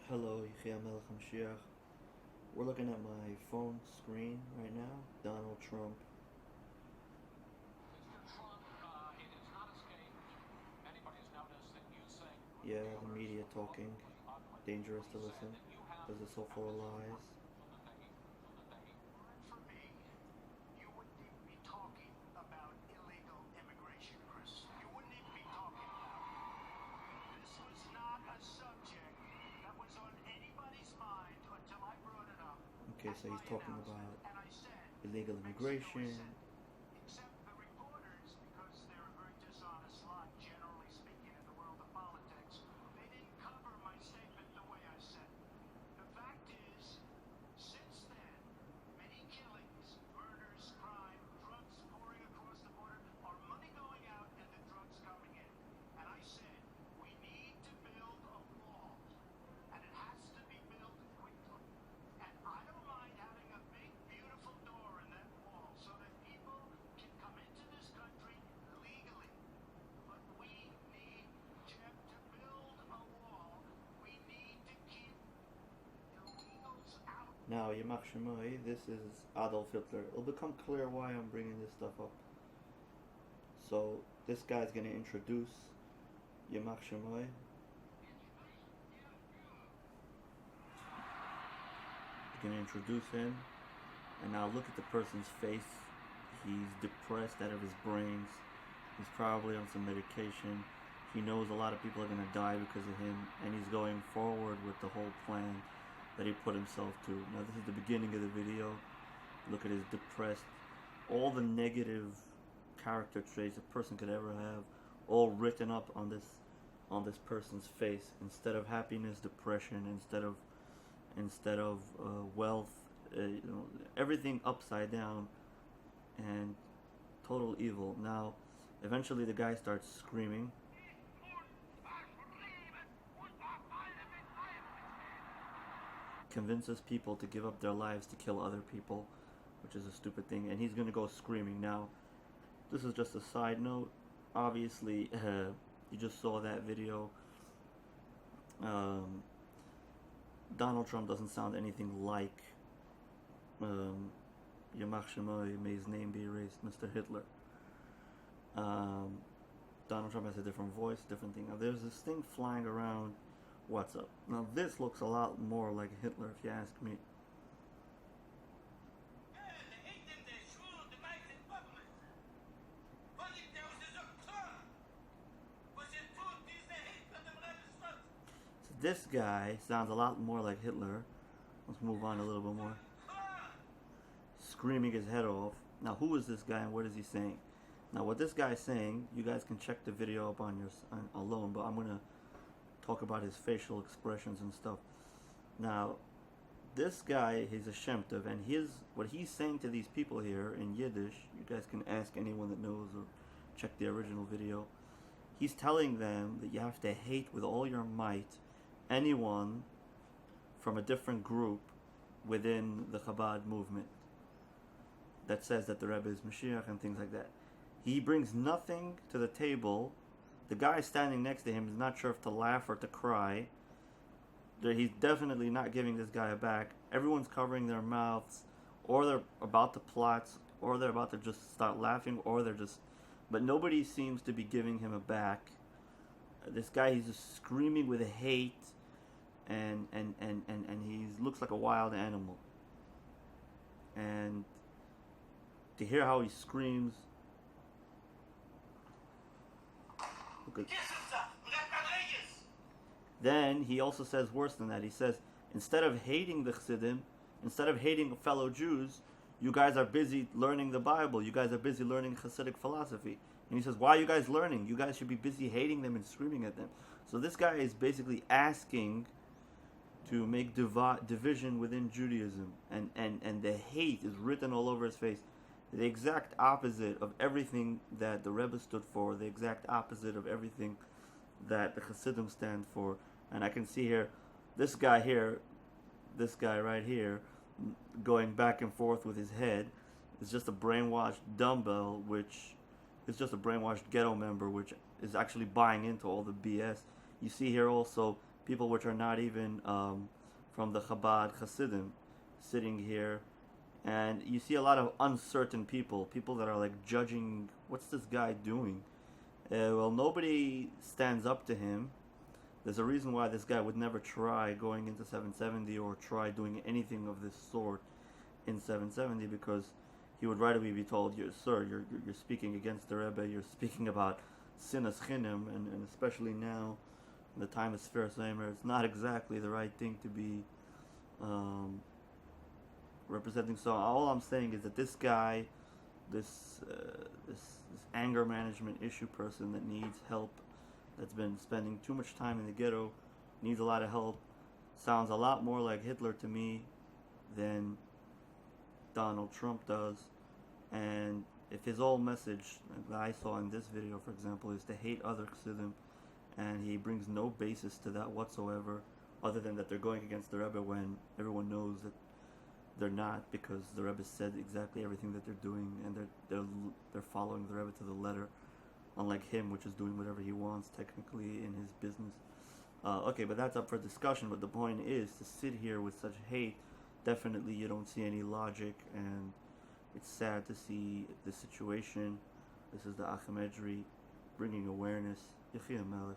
Hello, Yechi, hamelech, hamoshiach. We're looking at my phone screen right now. Donald Trump. Yeah, the media talking. Dangerous to listen because it's so full of lies. Okay, so he's talking about illegal immigration. Now, Yamach Shemai, this is Adolf Hitler. It'll become clear why I'm bringing this stuff up. So, this guy's going to introduce Yamach Shemai. He's going to introduce him. And now look at the person's face. He's depressed out of his brains. He's probably on some medication. He knows a lot of people are going to die because of him. And he's going forward with the whole plan that he put himself to. Now this is the beginning of the video. Look at his depressed, all the negative character traits a person could ever have, all written up on this person's face. Instead of happiness, depression. Instead of wealth, everything upside down and total evil. Now, eventually the guy starts screaming. Convinces people to give up their lives to kill other people, which is a stupid thing, and he's gonna go screaming. Now, this is just a side note. Obviously, you just saw that video. Donald Trump doesn't sound anything like Yamach Shemai, may his name be erased, Mr. Hitler. Donald Trump has a different voice, different thing. Now, there's this thing flying around. What's up? Now this looks a lot more like Hitler, if you ask me. So this guy sounds a lot more like Hitler. Let's move on a little bit more. Screaming his head off. Now who is this guy and what is he saying? Now what this guy is saying, you guys can check the video up on your alone, but I'm gonna talk about his facial expressions and stuff. Now, this guy, he's a Shemtov, and what he's saying to these people here in Yiddish, you guys can ask anyone that knows or check the original video. He's telling them that you have to hate with all your might anyone from a different group within the Chabad movement that says that the Rebbe is Mashiach and things like that. He brings nothing to the table. The guy standing next to him is not sure if to laugh or to cry. He's definitely not giving this guy a back. Everyone's covering their mouths, or they're about to plot, or they're about to just start laughing, or they're just... But nobody seems to be giving him a back. This guy, he's just screaming with hate, and he looks like a wild animal. And to hear how he screams... Then he also says worse than that. He says, instead of hating the Chassidim, instead of hating fellow Jews, you guys are busy learning the Bible. You guys are busy learning Hasidic philosophy. And he says, why are you guys learning? You guys should be busy hating them and screaming at them. So this guy is basically asking to make division within Judaism. And the hate is written all over his face. The exact opposite of everything that the Rebbe stood for, the exact opposite of everything that the Hasidim stand for. And I can see here, this guy right here, going back and forth with his head, is just a brainwashed dumbbell, which is just a brainwashed ghetto member, which is actually buying into all the BS. You see here also people which are not even from the Chabad Hasidim sitting here, and you see a lot of uncertain people that are like judging, what's this guy doing? Well, nobody stands up to him. There's a reason why this guy would never try going into 770 or try doing anything of this sort in 770, because he would right away be told, "Sir, you're speaking against the Rebbe. You're speaking about sinas chinim, and especially now, in the time of Sfir Seimer, it's not exactly the right thing to be representing." So all I'm saying is that this guy, this anger management issue person that needs help, that's been spending too much time in the ghetto, needs a lot of help, sounds a lot more like Hitler to me than Donald Trump does. And if his whole message that I saw in this video, for example, is to hate other Chassidim, and he brings no basis to that whatsoever, other than that they're going against the Rebbe when everyone knows that they're not, because the Rebbe said exactly everything that they're doing, and they're following the Rebbe to the letter, unlike him, which is doing whatever he wants technically in his business. Okay, but that's up for discussion. But the point is, to sit here with such hate, definitely you don't see any logic, and it's sad to see this situation. This is the Achimedri bringing awareness. Yechi hamelech.